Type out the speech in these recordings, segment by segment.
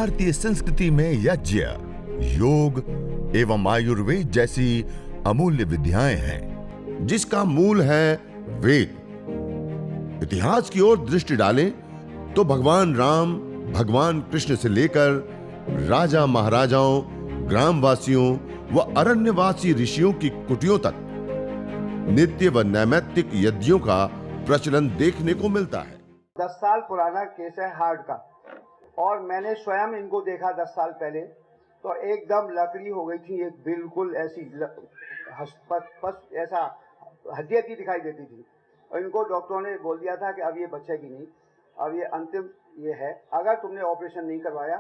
भारतीय संस्कृति में यज्ञ, योग एवं आयुर्वेद जैसी अमूल्य विद्याएं हैं, जिसका मूल है वेद। इतिहास की ओर दृष्टि डालें तो भगवान राम, भगवान कृष्ण से लेकर राजा महाराजाओं, ग्रामवासियों व अरण्यवासी ऋषियों की कुटियों तक नित्य व नैमित्तिक यज्ञों का प्रचलन देखने को मिलता है। 10 साल पुराना केस है हार्ट का, और मैंने स्वयं इनको देखा 10 साल पहले, तो एकदम लकड़ी हो गई थी, एक बिल्कुल ऐसी ऐसा हड्डी दिखाई देती थी। और इनको डॉक्टरों ने बोल दिया था कि अब ये बचेगी नहीं, अब ये अंतिम ये है, अगर तुमने ऑपरेशन नहीं करवाया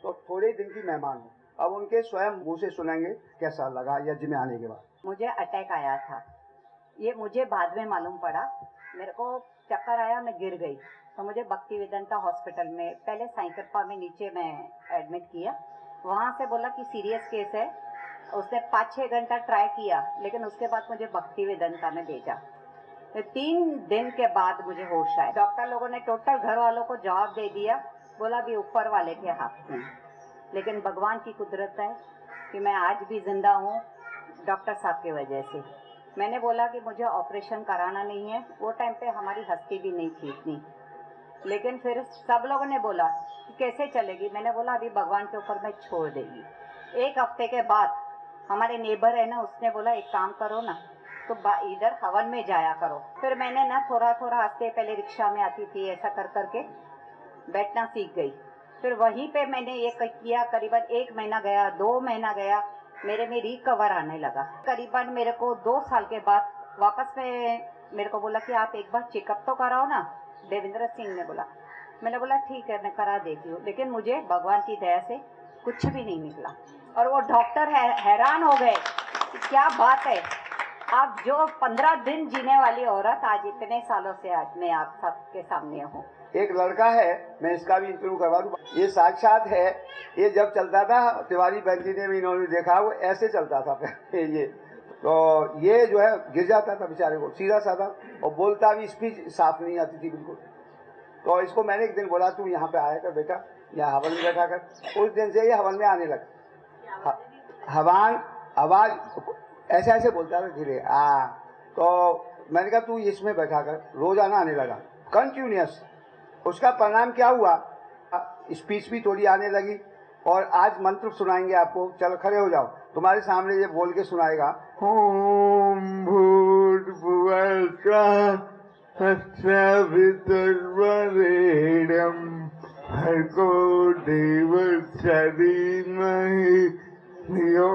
तो थोड़े दिन की मेहमान हो। अब उनके स्वयं मुंह से सुनेंगे कैसा लगा यज्ञ में आने के बाद। मुझे अटैक आया था, ये मुझे बाद में मालूम पड़ा। मेरे को चक्कर आया, मैं गिर गई, तो मुझे भक्ति वेदांता हॉस्पिटल में, पहले साईं में नीचे मैं एडमिट किया। वहाँ से बोला कि सीरियस केस है। उसने 5-6 घंटा ट्राई किया, लेकिन उसके बाद मुझे भक्ति वेदांता में भेजा। तो 3 दिन के बाद मुझे होश आया। डॉक्टर लोगों ने टोटल घर वालों को जवाब दे दिया, बोला भी ऊपर वाले के हाथ में। लेकिन भगवान की कुदरत है कि मैं आज भी जिंदा हूँ डॉक्टर साहब की वजह से। मैंने बोला कि मुझे ऑपरेशन कराना नहीं है। वो टाइम पे हमारी हस्ती भी नहीं थी इतनी, लेकिन फिर सब लोगों ने बोला कि कैसे चलेगी। मैंने बोला अभी भगवान के ऊपर मैं छोड़ देगी। 1 हफ्ते के बाद हमारे नेबर है ना, उसने बोला एक काम करो ना, तो इधर हवन में जाया करो। फिर मैंने ना थोड़ा थोड़ा हंसते, पहले रिक्शा में आती थी, ऐसा कर करके बैठना सीख गई। फिर वहीं पे मैंने ये किया, करीबन 1 महीना गया, 2 महीना गया, मेरे में रिकवर आने लगा। करीबन मेरे को 2 साल के बाद वापस में मेरे को बोला कि आप एक बार चेकअप तो कराओ ना, देवेंद्र सिंह ने बोला। मैंने बोला ठीक है, मैं करा देती हूँ। लेकिन मुझे भगवान की दया से कुछ भी नहीं निकला। और वो डॉक्टर हैरान हो गए कि क्या बात है, आप जो 15 दिन जीने वाली औरत आज इतने सालों से आज मैं आप सबके सामने हूँ। एक लड़का है, मैं इसका भी इंटरव्यू करवा दूँ, ये साक्षात है। ये जब चलता था, तिवारी बहन जी ने भी इन्होंने देखा, वो ऐसे चलता था ये। तो ये जो है गिर जाता था बेचारे को, सीधा साधा, और बोलता भी, स्पीच साफ नहीं आती थी बिल्कुल। तो इसको मैंने एक दिन बोला तू यहाँ पे आया कर बेटा, यहाँ हवन में बैठा कर। उस दिन से ये हवन में आने लगा। हवन आवाज ऐसे ऐसे बोलता था धीरे। तो मैंने कहा तू इसमें बैठा कर, रोजाना आने लगा कंटिन्यूस। उसका परिणाम क्या हुआ, स्पीच भी थोड़ी आने लगी। और आज मंत्र सुनाएंगे आपको, चलो खड़े हो जाओ, तुम्हारे सामने ये बोल के सुनाएगा। ओम भूर्भुवः स्वः तत्सवितुर्वरेण्यं भर्गो देवस्य धीमहि धियो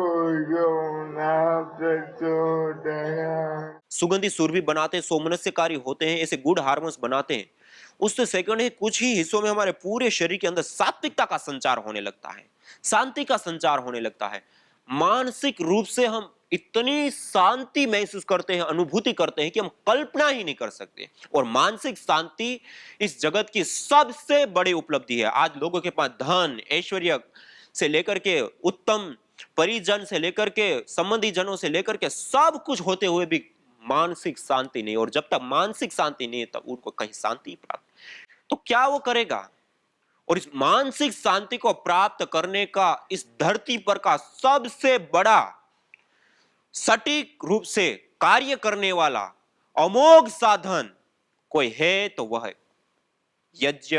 यो न प्रचोदयात्। सुगंधी सुरभि बनाते हैं, सोमनस्यकारी होते हैं, ऐसे गुड हार्मोन्स बनाते हैं। उससे सेकंड ही कुछ ही हिस्सों में हमारे पूरे शरीर के अंदर सात्विकता का संचार होने लगता है, शांति का संचार होने लगता है। मानसिक रूप से हम इतनी शांति महसूस करते हैं, अनुभूति करते हैं कि हम कल्पना ही नहीं कर सकते। और मानसिक शांति इस जगत की सबसे बड़ी उपलब्धि है। आज लोगों के पास धन, ऐश्वर्य से लेकर के उत्तम परिजन से लेकर के संबंधी जनों से लेकर के सब कुछ होते हुए भी मानसिक शांति नहीं। और जब तक मानसिक शांति नहीं है तब उनको कहीं शांति प्राप्त, तो क्या वो करेगा। और इस मानसिक शांति को प्राप्त करने का इस धरती पर का सबसे बड़ा सटीक रूप से कार्य करने वाला अमोघ साधन कोई है तो वह यज्ञ,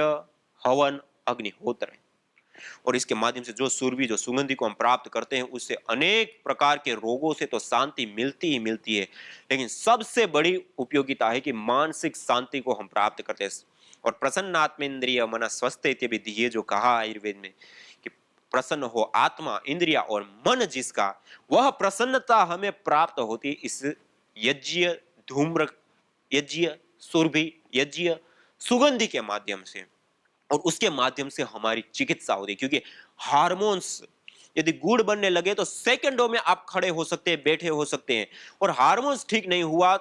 हवन, अग्निहोत्र है। और इसके माध्यम से जो सुरभि, जो सुगंधि को हम प्राप्त करते हैं, उससे अनेक प्रकार के रोगों से तो शांति मिलती ही मिलती है, लेकिन सबसे बड़ी उपयोगिता है कि मानसिक शांति को हम प्राप्त करते हैं। और प्रसन्नात्मेन्द्रिय मन स्वस्थ इत्यभिधि, ये जो कहा आयुर्वेद में कि प्रसन्न हो आत्मा, इंद्रिया और मन जिसका, वह प्रसन्नता हमें प्राप्त होती इस यज्ञ, धूम्र यज्ञ, सुरभि यज्ञ, सुगंधि के माध्यम से। और उसके माध्यम से हमारी चिकित्सा होती है, क्योंकि हार्मोन्स यदि गुड़ बनने लगे तो सेकंडों में आप खड़े हो सकते हैं, बैठे हो सकते हैं। और हार्मोन्स ठीक नहीं हुआ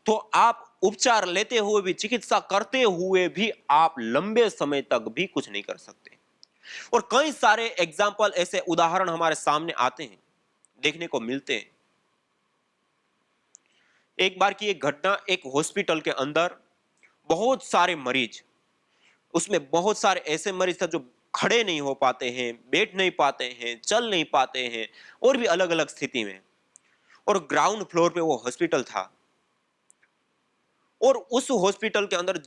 तो आप उपचार लेते हुए भी, चिकित्सा करते हुए भी आप लंबे समय तक भी कुछ नहीं कर सकते। और कई सारे एग्जाम्पल, ऐसे उदाहरण हमारे सामने आते हैं, देखने को मिलते हैं। एक बार की एक घटना, एक हॉस्पिटल के अंदर बहुत सारे मरीज, उसमें बहुत सारे ऐसे मरीज थे जो खड़े नहीं हो पाते हैं, बैठ नहीं पाते हैं, चल नहीं पाते हैं, और भी अलग अलग स्थिति में। और ग्राउंड फ्लोर पे वो हॉस्पिटल था, और उस हॉस्पिटल के अंदर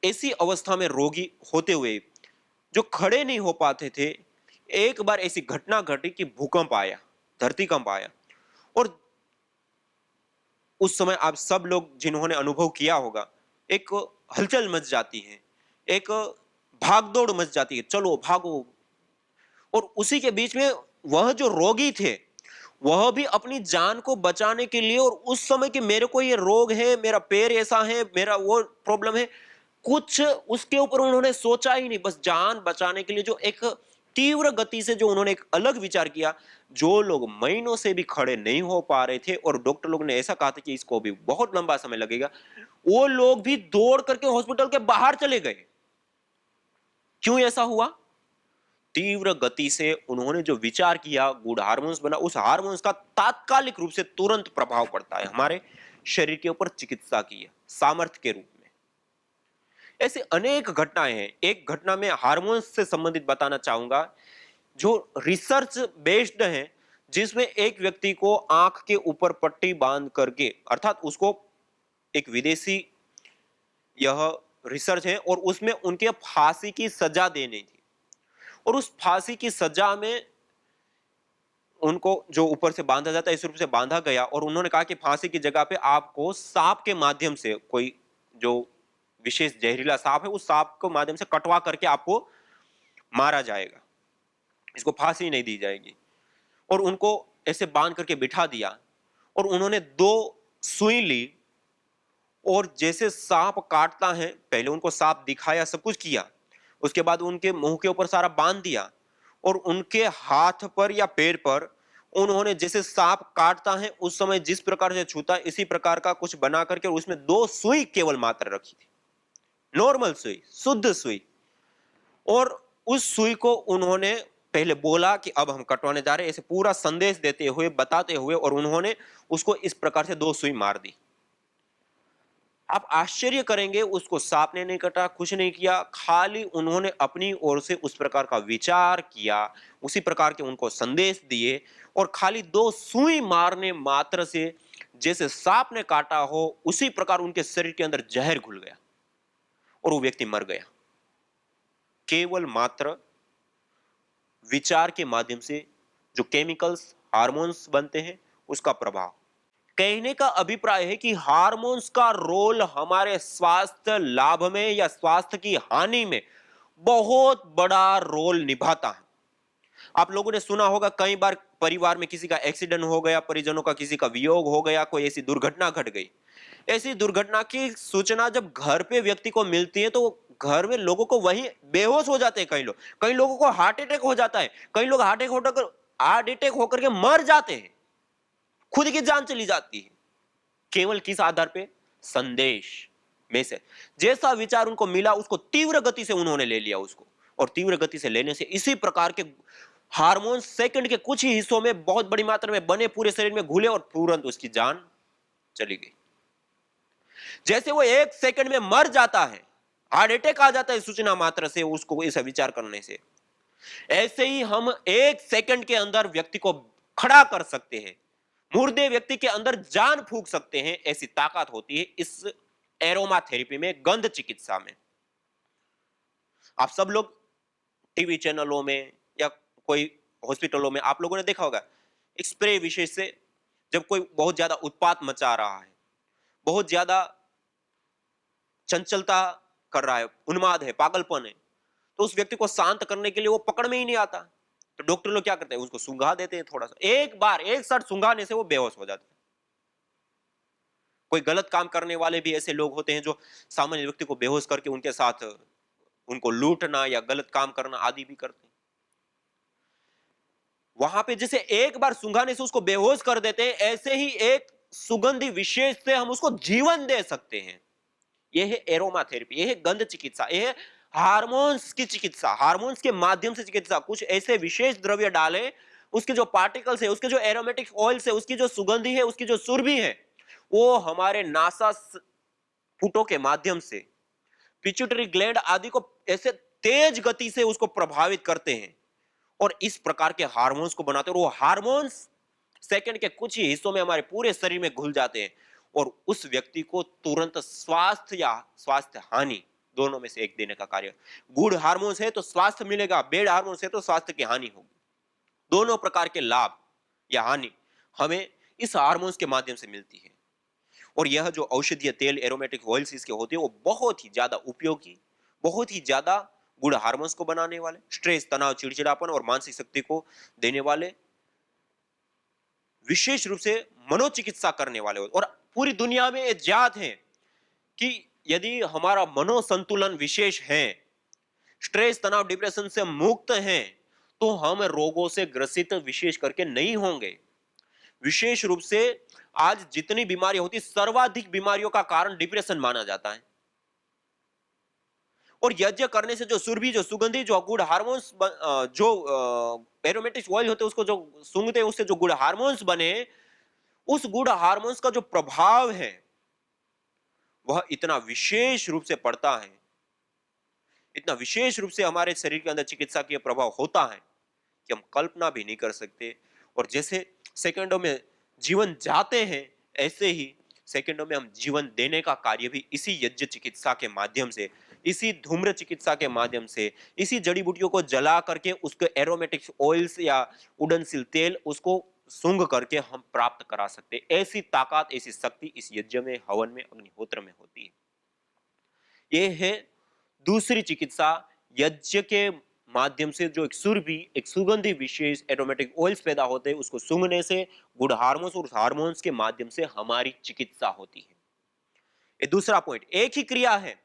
ऐसी अवस्था में रोगी होते हुए जो खड़े नहीं हो पाते थे, एक बार ऐसी घटना घटी कि भूकंप आया, धरतीकंप आया। और उस समय आप सब लोग जिन्होंने अनुभव किया होगा, एक हलचल मच जाती है, एक भागदौड़ मच जाती है, चलो भागो। और उसी के बीच में वह जो रोगी थे, वह भी अपनी जान को बचाने के लिए, और उस समय कि मेरे को ये रोग है, मेरा पैर ऐसा है, मेरा वो प्रॉब्लम है, कुछ उसके ऊपर उन्होंने सोचा ही नहीं। बस जान बचाने के लिए जो एक तीव्र गति से जो उन्होंने एक अलग विचार किया, जो लोग महीनों से भी खड़े नहीं हो पा रहे थे और डॉक्टर लोग ने ऐसा कहा था कि इसको भी बहुत लंबा समय लगेगा, वो लोग भी दौड़ करके हॉस्पिटल के बाहर चले गए। क्यों ऐसा हुआ? तीव्र गति से उन्होंने जो विचार किया, गुड हार्मोन्स बना। उस हार्मोन्स का तात्कालिक रूप से तुरंत प्रभाव पड़ता है हमारे शरीर के ऊपर चिकित्सा की सामर्थ्य के रूप में। ऐसे अनेक घटनाएं हैं। एक घटना में हार्मोन्स से संबंधित बताना चाहूंगा, जो रिसर्च बेस्ड है, जिसमें एक व्यक्ति को आंख के ऊपर पट्टी बांध करके, अर्थात उसको एक विदेशी यह रिसर्च है, और उसमें उनके फांसी की सजा देनी थी। और उस फांसी की सजा में उनको जो ऊपर से बांधा जाता है, इस रूप से बांधा गया, और उन्होंने कहा कि फांसी की जगह पे आपको सांप के माध्यम से, कोई जो विशेष जहरीला सांप है, उस सांप के माध्यम से कटवा करके आपको मारा जाएगा, इसको फांसी नहीं दी जाएगी। और उनको ऐसे बांध करके बिठा दिया, और उन्होंने 2 सुई ली, और जैसे सांप काटता है, पहले उनको सांप दिखाया, सब कुछ किया, उसके बाद उनके मुंह के ऊपर सारा बांध दिया, और उनके हाथ पर या पैर पर उन्होंने जैसे सांप काटता है उस समय जिस प्रकार से छूता है, इसी प्रकार का कुछ बना करके उसमें 2 सुई केवल मात्र रखी थी, नॉर्मल सुई, शुद्ध सुई। और उस सुई को उन्होंने पहले बोला कि अब हम कटवाने जा रहे हैं, ऐसे पूरा संदेश देते हुए, बताते हुए, और उन्होंने उसको इस प्रकार से 2 सुई मार दी। आप आश्चर्य करेंगे, उसको सांप ने नहीं कटा, कुछ नहीं किया, खाली उन्होंने अपनी ओर से उस प्रकार का विचार किया, उसी प्रकार के उनको संदेश दिए, और खाली 2 सुई मारने मात्र से जैसे सांप ने काटा हो, उसी प्रकार उनके शरीर के अंदर जहर घुल गया और वो व्यक्ति मर गया। केवल मात्र विचार के माध्यम से जो केमिकल्स, हार्मोन्स बनते हैं, उसका प्रभाव। कहने का अभिप्राय है कि हार्मोन्स का रोल हमारे स्वास्थ्य लाभ में या स्वास्थ्य की हानि में बहुत बड़ा रोल निभाता है। आप लोगों ने सुना होगा, कई बार परिवार में किसी का एक्सीडेंट हो गया, परिजनों का किसी का वियोग हो गया, कोई ऐसी दुर्घटना घट गई। ऐसी दुर्घटना की सूचना जब घर पे व्यक्ति को मिलती है, तो घर में लोगों को वहीं बेहोश हो जाते हैं। कई लोगों को हार्ट अटैक हो जाता है, कई लोग हार्ट अटैक होकर के मर जाते हैं, खुद की जान चली जाती है। केवल किस आधार पे? संदेश में से जैसा विचार उनको मिला, उसको तीव्र गति से उन्होंने ले लिया उसको, और तीव्र गति से लेने से इसी प्रकार के हार्मोन सेकंड के कुछ ही हिस्सों में बहुत बड़ी मात्रा में बने, पूरे शरीर में घुले, और तुरंत उसकी जान चली गई। जैसे वो 1 सेकंड में मर जाता है, हार्ट अटैक आ जाता है सूचना मात्र से, उसको ऐसा विचार करने से, ऐसे ही हम 1 सेकंड के अंदर व्यक्ति को खड़ा कर सकते हैं, मुर्दे व्यक्ति के अंदर जान फूंक सकते हैं। ऐसी ताकत होती है इस एरोमा थेरेपी में, गंध चिकित्सा में। आप सब लोग टीवी चैनलों में या कोई हॉस्पिटलों में आप लोगों ने देखा होगा, एक स्प्रे विशेष से जब कोई बहुत ज्यादा उत्पात मचा रहा है, बहुत ज्यादा चंचलता कर रहा है, उन्माद है, पागलपन है, तो उस व्यक्ति को शांत करने के लिए वो पकड़ में ही नहीं आता, तो डॉक्टर लोग क्या करते हैं, उसको सूंघा देते हैं थोड़ा सा। एक साथ सूंघाने से वो बेहोश हो जाता है। कोई गलत काम करने वाले भी ऐसे लोग होते हैं जो सामान्य व्यक्ति को बेहोश करके उनके साथ उनको लूटना या गलत काम करना आदि भी करते हैं। वहां पे जैसे एक बार सूंघाने से उसको बेहोश कर देते हैं, ऐसे ही एक सुगंधी विशेष से हम उसको जीवन दे सकते हैं। यह है एरोमा थेरेपी, यह है गंध चिकित्सा, यह है हार्मोन्स की चिकित्सा, हार्मोन्स के माध्यम से चिकित्सा। कुछ ऐसे विशेष द्रव्य डालें, उसके जो पार्टिकल्स है, उसके जो एरोमेटिक ऑयल्स है, उसकी जो सुगंधी है, उसकी जो सुरभि है, वो हमारे नासा फुटों के माध्यम से पिट्यूटरी ग्लैंड आदि को ऐसे तेज गति से उसको प्रभावित करते हैं और इस प्रकार के हार्मोन्स को बनाते हैं, और वो हार्मोन्स सेकंड के कुछ ही हिस्सों में हमारे पूरे शरीर में घुल जाते हैं और उस व्यक्ति को तुरंत स्वास्थ्य या स्वास्थ्य हानि दोनों में से एक देने का कार्य। गुड हार्मोन्स है तो स्वास्थ्य मिलेगा, बैड हार्मोन्स है तो स्वास्थ्य की हानि होगी। दोनों प्रकार के लाभ या हानि हमें इस हार्मोन्स के माध्यम से मिलती है। और यह जो औषधीय तेल एरोमेटिक ऑयल्स इसके होते हैं वो बहुत ही ज्यादा उपयोगी, बहुत ही ज्यादा गुड हार्मोन्स को बनाने वाले, स्ट्रेस, तनाव, चिड़चिड़ापन और मानसिक शक्ति को देने वाले, विशेष रूप से मनोचिकित्सा करने वाले होते। और पूरी दुनिया में यह ज्ञात है कि यदि हमारा मनोसंतुलन विशेष है, स्ट्रेस, तनाव, डिप्रेशन से मुक्त हैं, तो हम रोगों से ग्रसित विशेष करके नहीं होंगे। विशेष रूप से आज जितनी बीमारियां होती, सर्वाधिक बीमारियों का कारण डिप्रेशन माना जाता है। और यज्ञ करने से जो सुरभि, जो सुगंधी, जो गुड हार्मोन्स, जो एरोमेटिक ऑयल होते हैं उसको जो सूंघते हैं उससे जो गुड हार्मोन्स बने, उस गुड हार्मोन्स का जो प्रभाव है वह इतना विशेष रूप से पड़ता है, इतना विशेष रूप से हमारे शरीर के अंदर चिकित्सा के प्रभाव होता है कि हम कल्पना भी नहीं कर सकते। और जैसे सेकंडों में जीवन जाते हैं, ऐसे ही सेकंडों में हम जीवन देने का कार्य भी इसी यज्ञ चिकित्सा के माध्यम से, इसी धूम्र चिकित्सा के माध्यम से, इसी जड़ी बूटियों को जला करके उसके एरोमेटिक ऑयल्स या उड़नशील तेल उसको सूंघ करके हम प्राप्त करा सकते। ऐसी ताकत, ऐसी शक्ति इस यज्ञ में, हवन में, अग्निहोत्र में होती है। यह है दूसरी चिकित्सा, यज्ञ के माध्यम से जो एक सुरभि, एक सुगंधी विशेष एरोमेटिक ऑयल्स पैदा होते हैं, उसको सूंघने से गुड हार्मोन्स और हार्मोन्स के माध्यम से हमारी चिकित्सा होती है। ये दूसरा पॉइंट। एक ही क्रिया है,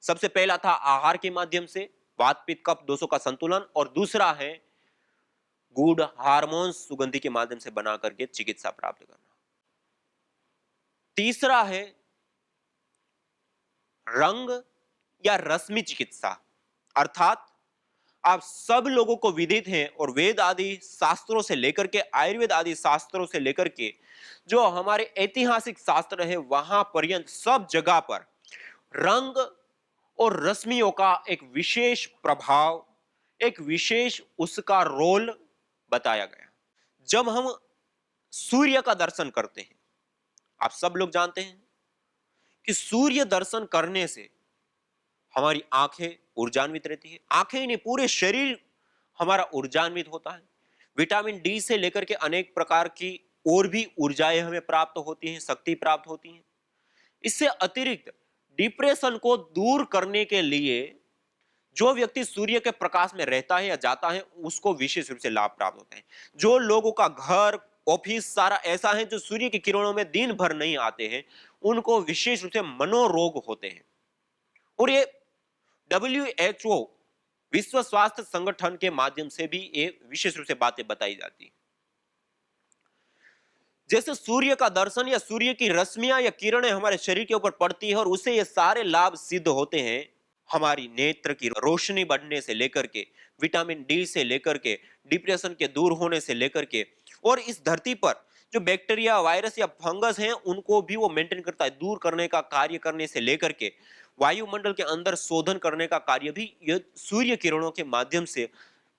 सबसे पहला था आहार के माध्यम से वात पित्त कफ दोषों का संतुलन, और दूसरा है गुड हार्मोन्स सुगंधी के माध्यम से बना करके चिकित्सा प्राप्त करना। तीसरा है रंग या रश्मि चिकित्सा, अर्थात आप सब लोगों को विदित हैं और वेद आदि शास्त्रों से लेकर के, आयुर्वेद आदि शास्त्रों से लेकर के जो हमारे ऐतिहासिक शास्त्र है वहां पर्यंत सब जगह पर रंग और रश्मियों का एक विशेष प्रभाव, एक विशेष उसका रोल बताया गया। जब हम सूर्य का दर्शन करते हैं, आप सब लोग जानते हैं कि सूर्य दर्शन करने से हमारी आंखें ऊर्जान्वित रहती है। आंखें ही नहीं, पूरे शरीर हमारा ऊर्जान्वित होता है। विटामिन डी से लेकर के अनेक प्रकार की और भी ऊर्जाएं हमें प्राप्त होती हैं, शक्ति प्राप्त होती हैं। इससे अतिरिक्त डिप्रेशन को दूर करने के लिए जो व्यक्ति सूर्य के प्रकाश में रहता है या जाता है उसको विशेष रूप से लाभ प्राप्त होता है। जो लोगों का घर, ऑफिस सारा ऐसा है जो सूर्य की किरणों में दिन भर नहीं आते हैं, उनको विशेष रूप से मनोरोग होते हैं। और ये WHO विश्व स्वास्थ्य संगठन के माध्यम से भी ये विशेष रूप से बातें बताई जाती है। जैसे सूर्य का दर्शन या सूर्य की रश्मियां या किरणें हमारे शरीर के ऊपर पड़ती है और उससे ये सारे लाभ सिद्ध होते हैं। हमारी नेत्र की रोशनी बढ़ने से लेकर के, विटामिन डी से लेकर के, डिप्रेशन के दूर होने से लेकर के, और इस धरती पर जो बैक्टीरिया, वायरस या फंगस हैं उनको भी वो मेंटेन करता है, दूर करने का कार्य करने से लेकर के वायुमंडल के अंदर शोधन करने का कार्य भी ये सूर्य किरणों के माध्यम से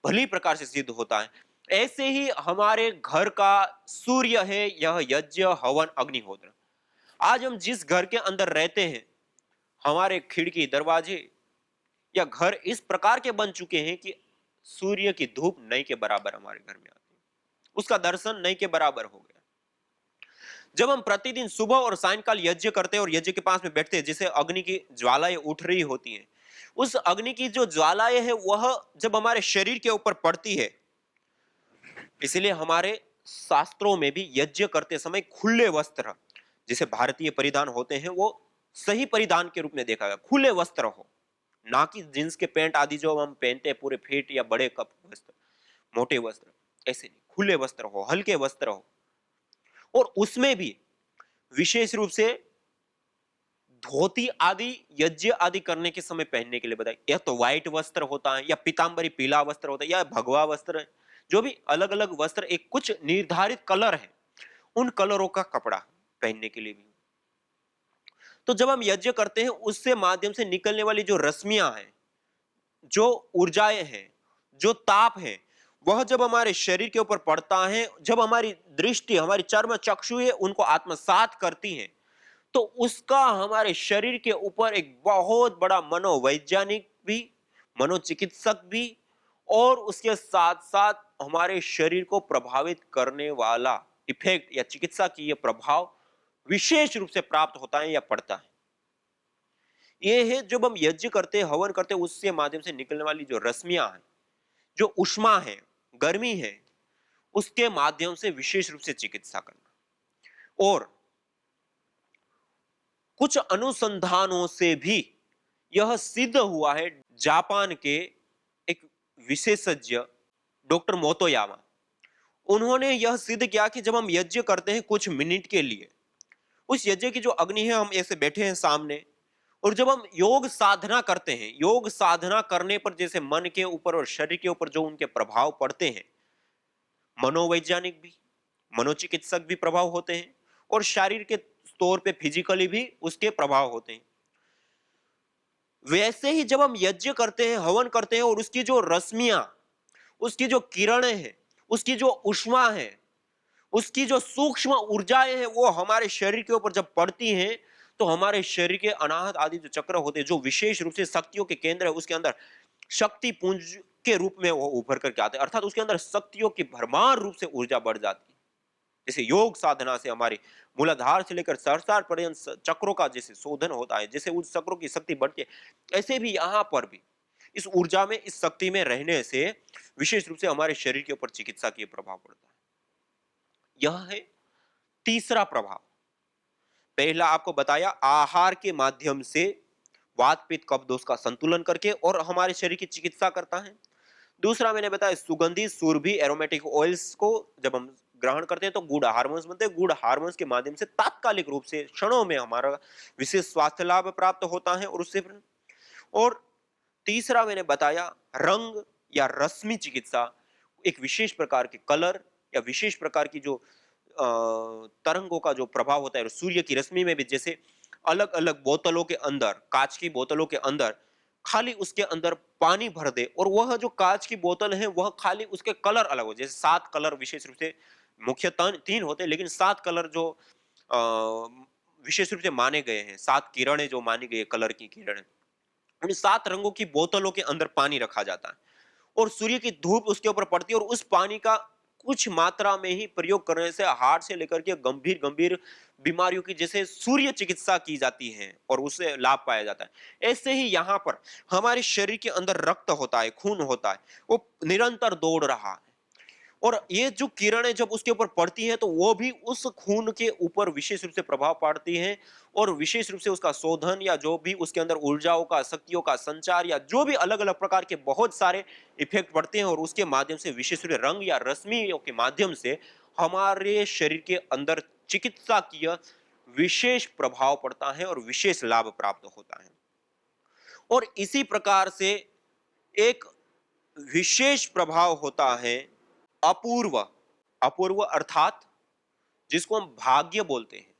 भली प्रकार से सिद्ध होता है। ऐसे ही हमारे घर का सूर्य है यह यज्ञ, हवन, अग्निहोत्र। आज हम जिस घर के अंदर रहते हैं, हमारे खिड़की, दरवाजे या घर इस प्रकार के बन चुके हैं कि सूर्य की धूप नहीं के बराबर हमारे घर में आती है, उसका दर्शन नहीं के बराबर हो गया। जब हम प्रतिदिन सुबह और सायंकाल यज्ञ करते हैं और यज्ञ के पास में बैठते हैं, जिसे अग्नि की ज्वालाएं उठ रही होती हैं, उस अग्नि की जो ज्वालाएं है वह जब हमारे शरीर के ऊपर पड़ती है, इसलिए हमारे शास्त्रों में भी यज्ञ करते समय खुले वस्त्र, जिसे भारतीय परिधान होते हैं, वो सही परिधान के रूप में देखा गया। खुले वस्त्र हो, ना कि जींस के पैंट आदि जो हम पहनते हैं पूरे फिट या बड़े कप वस्त्र, मोटे वस्त्र, ऐसे नहीं। खुले वस्त्र हो, हल्के वस्त्र हो, और उसमें भी विशेष रूप से धोती आदि यज्ञ आदि करने के समय पहनने के लिए बताया। या तो व्हाइट वस्त्र होता है, या पीतांबरी पीला वस्त्र होता है, या भगवा वस्त्र है, जो भी अलग अलग वस्त्र, एक कुछ निर्धारित कलर है, उन कलरों का कपड़ा पहनने के लिए भी। तो जब हम यज्ञ करते हैं उससे माध्यम से निकलने वाली जो रश्मियां हैं, जो ऊर्जाएं हैं, जो ताप है, वह जब हमारे शरीर के ऊपर पड़ता है, जब हमारी दृष्टि, हमारी चर्म चक्षु है उनको आत्मसात करती है, तो उसका हमारे शरीर के ऊपर एक बहुत बड़ा मनोवैज्ञानिक भी, मनोचिकित्सक भी, और उसके साथ साथ हमारे शरीर को प्रभावित करने वाला इफेक्ट या चिकित्सा की यह प्रभाव विशेष रूप से प्राप्त होता है या पड़ता है। यह है जब हम यज्ञ करते हैं, हवन करते हैं, उससे माध्यम से निकलने वाली जो रश्मियां हैं, जो उष्मा है, गर्मी है, उसके माध्यम से विशेष रूप से चिकित्सा करना। और कुछ अनुसंधानों से भी यह सिद्ध हुआ है। जापान के एक विशेषज्ञ डॉक्टर मोतोयामा, उन्होंने यह सिद्ध किया कि जब हम यज्ञ करते हैं कुछ मिनट के लिए, उस यज्ञ की जो अग्नि है, हम ऐसे बैठे हैं सामने, और जब हम योग साधना करते हैं, योग साधना करने पर जैसे मन के ऊपर और शरीर के ऊपर जो उनके प्रभाव पड़ते हैं, मनोवैज्ञानिक भी, मनोचिकित्सक भी प्रभाव होते हैं, और शारीर के तौर पे फिजिकली भी उसके प्रभाव होते हैं। वैसे ही जब हम यज्ञ करते हैं, हवन करते हैं, और उसकी जो रश्मियां, उसकी जो किरणें हैं, उसकी जो उष्मा है, उसकी जो सूक्ष्म ऊर्जाएं हैं, वो हमारे शरीर के ऊपर जब पड़ती हैं, तो हमारे शरीर के अनाहत आदि जो चक्र होते हैं, जो विशेष रूप से शक्तियों के केंद्र है, उसके अंदर शक्ति पुंज के रूप में वो उभर करके आते हैं, अर्थात उसके अंदर शक्तियों की भरमार रूप से ऊर्जा बढ़ जाती है। जैसे योग साधना से हमारी मूलाधार से लेकर सहस्रार पर्यंत चक्रों का जैसे शोधन होता है, जैसे उस चक्रों की शक्ति बढ़ती है, ऐसे भी यहाँ पर भी इस ऊर्जा में, इस शक्ति में रहने से विशेष रूप से हमारे शरीर के ऊपर चिकित्सा की प्रभाव पड़ता है। यह है तीसरा प्रभाव। पहला आपको बताया आहार के माध्यम से वात पित्त कफ दोष का संतुलन करके और हमारे शरीर की चिकित्सा करता है। दूसरा मैंने बताया सुगंधित सुरभि एरोमेटिक ऑयल्स को जब हम ग्रहण करते हैं तो गुड हार्मोन्स बनते हैं। गुड हार्मोन्स के माध्यम से तात्कालिक रूप से क्षणों में हमारा विशेष स्वास्थ्य लाभ प्राप्त होता है। और तीसरा मैंने बताया रंग या रश्मि चिकित्सा, एक विशेष प्रकार के कलर या विशेष प्रकार की जो तरंगों का जो प्रभाव होता है सूर्य की रश्मि में भी, जैसे अलग अलग बोतलों के अंदर, कांच की बोतलों के अंदर खाली उसके अंदर पानी भर दे और वह जो कांच की बोतल है वह खाली उसके कलर अलग हो, जैसे 7 कलर विशेष रूप से, मुख्य 3 होते हैं लेकिन 7 कलर जो विशेष रूप से माने गए हैं, 7 किरणें जो मानी गई है, कलर की किरणें, उन 7 रंगों की बोतलों के अंदर पानी रखा जाता है और सूर्य की धूप उसके ऊपर पड़ती है और उस पानी का कुछ मात्रा में ही प्रयोग करने से हार्ट से लेकर के गंभीर गंभीर बीमारियों की जैसे सूर्य चिकित्सा की जाती है और उससे लाभ पाया जाता है। ऐसे ही यहाँ पर हमारे शरीर के अंदर रक्त होता है, खून होता है, वो निरंतर दौड़ रहा है और ये जो किरणें जब उसके ऊपर पड़ती हैं तो वो भी उस खून के ऊपर विशेष रूप से प्रभाव पाड़ती हैं और विशेष रूप से उसका शोधन या जो भी उसके अंदर ऊर्जाओं का, शक्तियों का संचार या जो भी अलग अलग प्रकार के बहुत सारे इफेक्ट पड़ते हैं और उसके माध्यम से विशेष रूप से रंग या रश्मियों के माध्यम से हमारे शरीर के अंदर चिकित्सा की विशेष प्रभाव पड़ता है और विशेष लाभ प्राप्त होता है। और इसी प्रकार से एक विशेष प्रभाव होता है अपूर्व। अपूर्व अर्थात जिसको हम भाग्य बोलते हैं,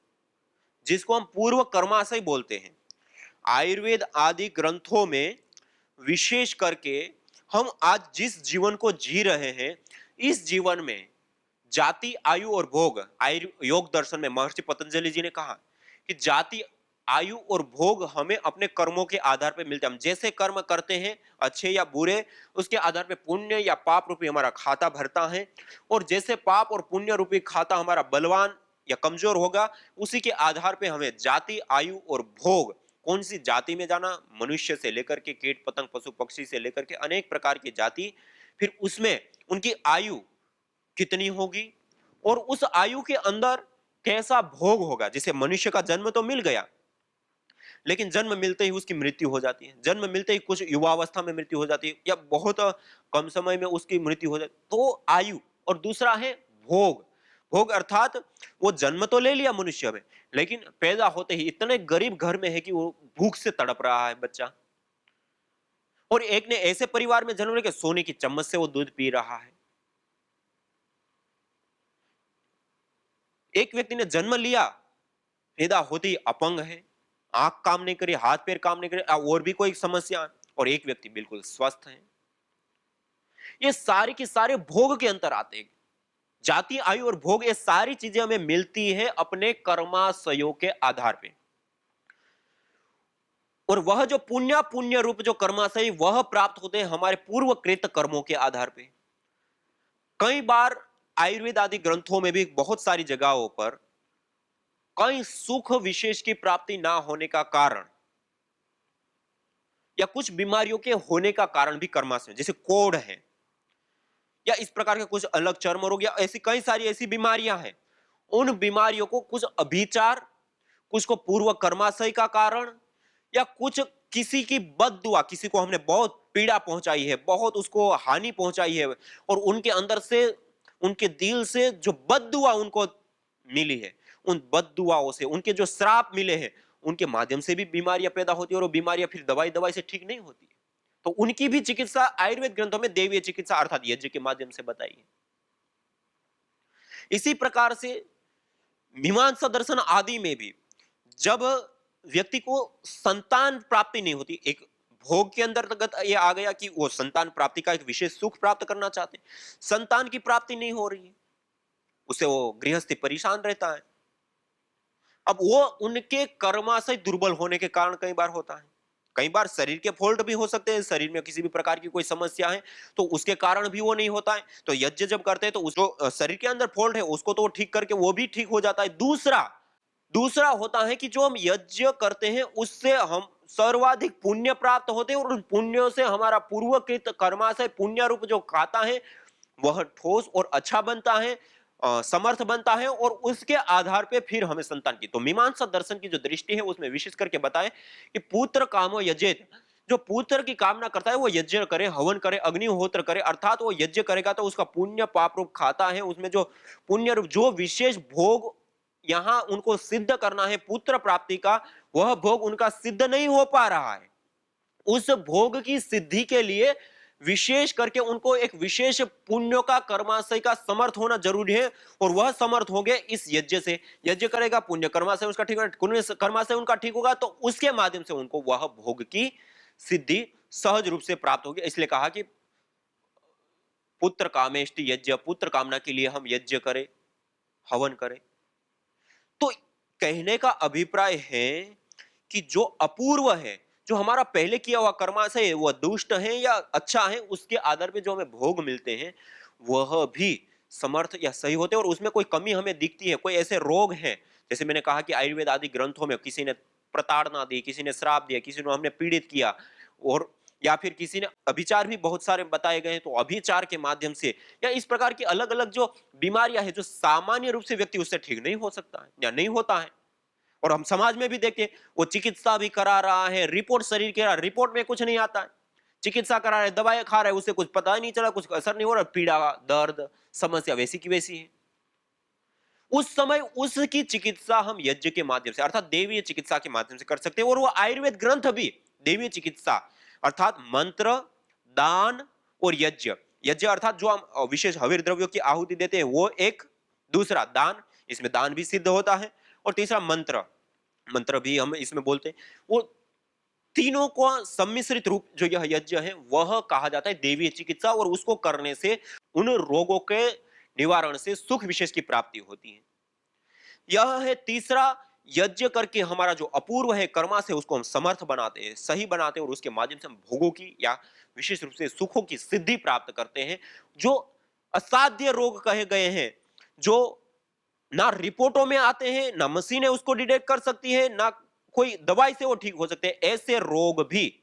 जिसको हम पूर्व कर्माशय बोलते हैं। आयुर्वेद आदि ग्रंथों में विशेष करके हम आज जिस जीवन को जी रहे हैं, इस जीवन में जाति, आयु और भोग, योग दर्शन में महर्षि पतंजलि जी ने कहा कि जाति, आयु और भोग हमें अपने कर्मों के आधार पर मिलते हैं। हम जैसे कर्म करते हैं अच्छे या बुरे, उसके आधार पर पुण्य या पाप रूपी हमारा खाता भरता है और जैसे पाप और पुण्य रूपी खाता हमारा बलवान या कमजोर होगा, उसी के आधार पर हमें जाति, आयु और भोग, कौन सी जाति में जाना, मनुष्य से लेकर के कीट पतंग पशु पक्षी से लेकर के अनेक प्रकार की जाति, फिर उसमें उनकी आयु कितनी होगी और उस आयु के अंदर कैसा भोग होगा। जैसे मनुष्य का जन्म तो मिल गया लेकिन जन्म मिलते ही उसकी मृत्यु हो जाती है, जन्म मिलते ही कुछ युवावस्था में मृत्यु हो जाती है या बहुत कम समय में उसकी मृत्यु हो जाती है। तो आयु, और दूसरा है भोग। भोग अर्थात वो जन्म तो ले लिया मनुष्य में लेकिन पैदा होते ही इतने गरीब घर में है कि वो भूख से तड़प रहा है बच्चा, और एक ने ऐसे परिवार में जन्म लिया सोने की चम्मच से वो दूध पी रहा है। एक व्यक्ति ने जन्म लिया, पैदा होते ही अपंग है, आंख काम नहीं करे, हाथ पैर काम नहीं करे, और भी कोई समस्या है, और एक व्यक्ति बिल्कुल स्वस्थ है। ये सारे के सारे भोग के अंतर आते हैं। जाति, आयु और भोग, ये सारी चीजें हमें मिलती है अपने कर्माशयों के आधार पे। और वह जो पुण्य पुण्य रूप जो कर्माशय, वह प्राप्त होते हैं हमारे पूर्वकृत कर्मों के आधार पे। कई बार आयुर्वेद आदि ग्रंथों में भी बहुत सारी जगहों पर कई सुख विशेष की प्राप्ति ना होने का कारण या कुछ बीमारियों के होने का कारण भी कर्माशय, जैसे कोढ़ है या इस प्रकार के कुछ अलग चर्म रोग या ऐसी कई सारी ऐसी बीमारियां हैं। उन बीमारियों को कुछ अभिचार, कुछ को पूर्व कर्माशय का कारण, या कुछ किसी की बद्दुआ, किसी को हमने बहुत पीड़ा पहुंचाई है, बहुत उसको हानि पहुंचाई है, और उनके अंदर से, उनके दिल से जो बद्दुआ उनको मिली है, उन बद्दुआओं से, उनके जो श्राप मिले हैं, उनके माध्यम से भी बीमारियां पैदा होती है, और वो बीमारियां फिर दवाई दवाई से ठीक नहीं होती है। तो उनकी भी चिकित्सा आयुर्वेद ग्रंथों में देवीय चिकित्सा अर्थात यज्ञ के माध्यम से बताई है। इसी प्रकार से मीमांसा दर्शन आदि में भी जब व्यक्ति को संतान प्राप्ति नहीं होती, एक भोग के अंतर्गत ये आ गया कि वो संतान प्राप्ति का एक विशेष सुख प्राप्त करना चाहते, संतान की प्राप्ति नहीं हो रही है, उसे वो गृहस्थी परेशान रहता है। अब वो उनके कर्माशय दुर्बल होने के कारण कई बार होता है। कई बार शरीर के फॉल्ट भी हो सकते हैं, शरीर में किसी भी प्रकार की कोई समस्या है तो उसके कारण भी वो नहीं होता है। तो यज्ञ जब करते हैं तो उस जो शरीर के अंदर फॉल्ट है उसको तो वो ठीक करके वो भी ठीक हो जाता है। दूसरा दूसरा होता है कि जो हम यज्ञ करते हैं उससे हम सर्वाधिक पुण्य प्राप्त होते हैं, और उन पुण्यों से हमारा पूर्वकृत कर्माशय पुण्य रूप जो खाता है वह ठोस और अच्छा बनता है, समर्थ बनता है, और उसके आधार पे फिर हमें संतान की। तो मीमांसा दर्शन की जो दृष्टि है उसमें विशेष करके बताएं कि पुत्र कामो यजेत, जो पुत्र की कामना करता है वो यज्ञ करे, हवन करे, अग्निहोत्र करे, अर्थात वो यज्ञ करेगा तो उसका पुण्य पाप रूप खाता है, उसमें जो पुण्य रूप जो विशेष भोग यहां उनको सिद्ध करना है पुत्र प्राप्ति का, वह भोग उनका सिद्ध नहीं हो पा रहा है। उस भोग की सिद्धि के लिए विशेष करके उनको एक विशेष पुण्यों का कर्माशय का समर्थ होना जरूरी है, और वह समर्थ हो गए इस यज्ञ से। यज्ञ करेगा, पुण्य कर्माशय उसका ठीक होगा, पुण्य कर्माशय उनका ठीक होगा, तो उसके माध्यम से उनको वह भोग की सिद्धि सहज रूप से प्राप्त होगी। इसलिए कहा कि पुत्र कामेष्टि यज्ञ, पुत्र कामना के लिए हम यज्ञ करें, हवन करें। तो कहने का अभिप्राय है कि जो अपूर्व है, जो हमारा पहले किया हुआ कर्माशय है वह दुष्ट है या अच्छा है, उसके आधार पे जो हमें भोग मिलते हैं वह भी समर्थ या सही होते हैं, और उसमें कोई कमी हमें दिखती है, कोई ऐसे रोग हैं, जैसे मैंने कहा कि आयुर्वेद आदि ग्रंथों में किसी ने प्रताड़ना दी, किसी ने श्राप दिया, किसी ने हमने पीड़ित किया, और या फिर किसी ने अभिचार भी बहुत सारे बताए गए हैं, तो अभिचार के माध्यम से या इस प्रकार की अलग अलग जो बीमारियां हैं जो सामान्य रूप से व्यक्ति उससे ठीक नहीं हो सकता है या नहीं होता है। और हम समाज में भी देखते वो चिकित्सा भी करा रहा है, रिपोर्ट शरीर के रिपोर्ट में कुछ नहीं आता है, चिकित्सा करा रहा है, दवाई खा रहा है, उससे कुछ पता ही नहीं चला, कुछ असर नहीं हो रहा, पीड़ा दर्द समस्या वैसी की वैसी है। उस समय उसकी चिकित्सा हम यज्ञ के माध्यम से अर्थात देवीय चिकित्सा के माध्यम से कर सकते हैं, और वो आयुर्वेद ग्रंथ भी देवीय चिकित्सा अर्थात मंत्र, दान और यज्ञ, यज्ञ अर्थात जो हम विशेष हविर द्रव्यों की आहुति देते हैं वो एक, दूसरा दान, इसमें दान भी सिद्ध होता है, और तीसरा मंत्र, मंत्र भी हम इसमें बोलते हैं। वो तीनों को सम्मिश्रित रूप जो यह यज्ञ है वह कहा जाता है देवीय चिकित्सा, और उसको करने से उन रोगों के निवारण से सुख विशेष की प्राप्ति होती है। यह है तीसरा, यज्ञ करके हमारा जो अपूर्व है कर्मा से उसको हम समर्थ बनाते हैं, सही बनाते हैं, और उसके माध्यम से हम भोगों की या विशेष रूप से सुखों की सिद्धि प्राप्त करते हैं। जो असाध्य रोग कहे गए हैं, जो ना रिपोर्टों में आते हैं, ना मशीनें उसको डिटेक्ट कर सकती है, ना कोई दवाई से वो ठीक हो सकते हैं, ऐसे रोग भी,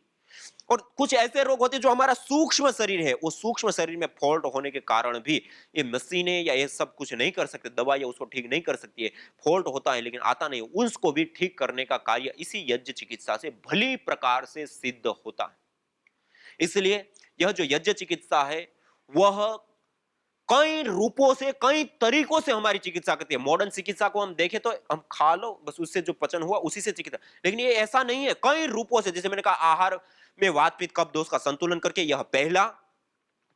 और कुछ ऐसे रोग होते हैं जो हमारा सूक्ष्म शरीर है, वो सूक्ष्म शरीर में फॉल्ट होने के कारण भी ये मशीनें या ये सब कुछ नहीं कर सकते, दवाइयां उसको ठीक नहीं कर सकती है, फॉल्ट होता है लेकिन आता नहीं, उसको भी ठीक करने का कार्य इसी यज्ञ चिकित्सा से भली प्रकार से सिद्ध होता है। इसलिए यह जो यज्ञ चिकित्सा है वह कई रूपों से, कई तरीकों से हमारी चिकित्सा करती है। मॉडर्न चिकित्सा को हम देखें तो हम खा लो बस, उससे जो पचन हुआ उसी से चिकित्सा, लेकिन ये ऐसा नहीं है, कई रूपों से, जैसे मैंने कहा आहार में वात पित्त कफ दोष का संतुलन करके, यह पहला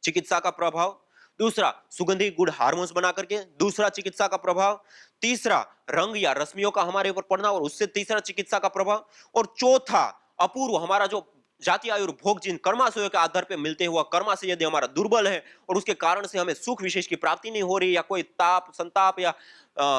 चिकित्सा का प्रभाव। दूसरा सुगंधित गुड हार्मोन्स बना करके, दूसरा चिकित्सा का प्रभाव, तीसरा रंग या रश्मियों का हमारे ऊपर पड़ना और उससे तीसरा चिकित्सा का प्रभाव, और चौथा अपूर्व हमारा जो जाति आयुर्भोग जिन कर्माशयों के आधार पे मिलते हुआ कर्माशय यदि हमारा दुर्बल है और उसके कारण से हमें सुख विशेष की प्राप्ति नहीं हो रही, या कोई ताप संताप या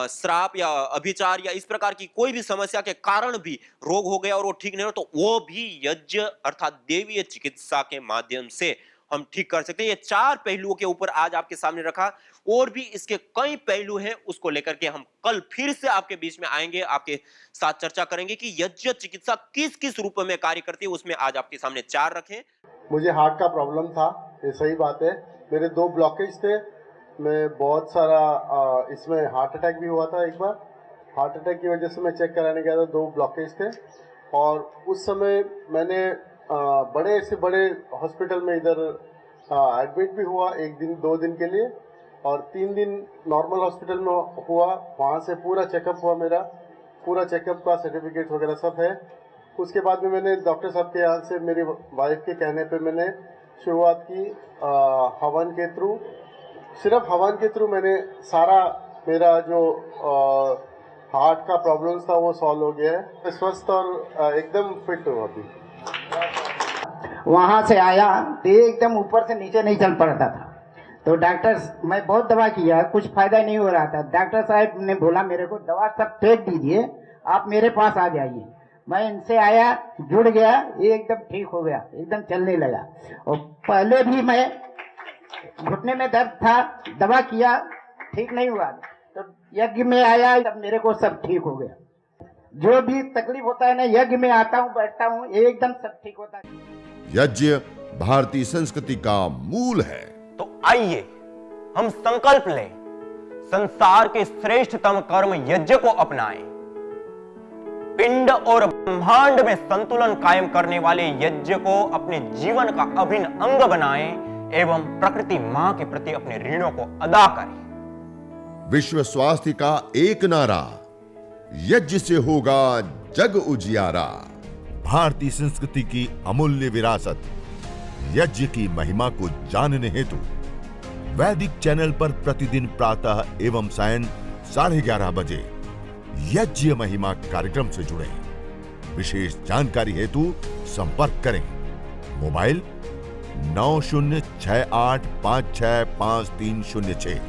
श्राप या अभिचार या इस प्रकार की कोई भी समस्या के कारण भी रोग हो गया और वो ठीक नहीं हो, तो वो भी यज्ञ अर्थात देवीय चिकित्सा के माध्यम से हम ठीक कर सकते हैं। ये 4 पहलुओं के ऊपर आज आपके सामने रखा, और भी इसके कई पहलू हैं, उसको लेकर के हम कल फिर से आपके बीच में आएंगे, आपके साथ चर्चा करेंगे कि यज्ञ चिकित्सा किस किस रूप में कार्य करती है। उसमें आज आपके सामने 4 रखे। मुझे हार्ट का प्रॉब्लम था, ये सही बात है। मेरे 2 ब्लॉकेज थे, मैं बहुत सारा इसमें हार्ट अटैक भी हुआ था। एक बार हार्ट अटैक की वजह से मैं चेक कराने गया था, 2 ब्लॉकेज थे, और उस समय मैंने बड़े से बड़े हॉस्पिटल में इधर एडमिट भी हुआ, 1 दिन 2 दिन के लिए, और 3 दिन नॉर्मल हॉस्पिटल में हुआ। वहाँ से पूरा चेकअप हुआ, मेरा पूरा चेकअप का सर्टिफिकेट वगैरह सब है। उसके बाद में मैंने डॉक्टर साहब के यहाँ से मेरी वाइफ के कहने पे मैंने शुरुआत की हवन के थ्रू। सिर्फ हवन के थ्रू मैंने सारा मेरा जो हार्ट का प्रॉब्लम्स था वो सॉल्व हो गया है। स्वस्थ और एकदम फिट हूँ अभी। वहाँ से आया तो एकदम ऊपर से नीचे नहीं चल पड़ता था, तो डॉक्टर, मैं बहुत दवा किया, कुछ फायदा नहीं हो रहा था। डॉक्टर साहब ने बोला मेरे को दवा सब फेंक दीजिए, आप मेरे पास आ जाइए। मैं इनसे आया, जुड़ गया, ये एकदम ठीक हो गया, एकदम चलने लगा। और पहले भी मैं घुटने में दर्द था, दवा किया, ठीक नहीं हुआ, तो यज्ञ में आया, तब मेरे को सब ठीक हो गया। जो भी तकलीफ होता है ना, यज्ञ में आता हूँ, बैठता हूँ, एकदम सब ठीक होता है। यज्ञ भारतीय संस्कृति का मूल है। तो आइए हम संकल्प लें, संसार के श्रेष्ठतम कर्म यज्ञ को अपनाएं। पिंड और ब्रह्मांड में संतुलन कायम करने वाले यज्ञ को अपने जीवन का अभिन्न अंग बनाएं एवं प्रकृति मां के प्रति अपने ऋणों को अदा करें। विश्व स्वास्थ्य का एक नारा, यज्ञ से होगा जग उजियारा। भारतीय संस्कृति की अमूल्य विरासत यज्ञ की महिमा को जानने हेतु वैदिक चैनल पर प्रतिदिन प्रातः एवं सायं 11:30 बजे यज्ञ महिमा कार्यक्रम से जुड़ें। विशेष जानकारी हेतु संपर्क करें। मोबाइल 9068565306।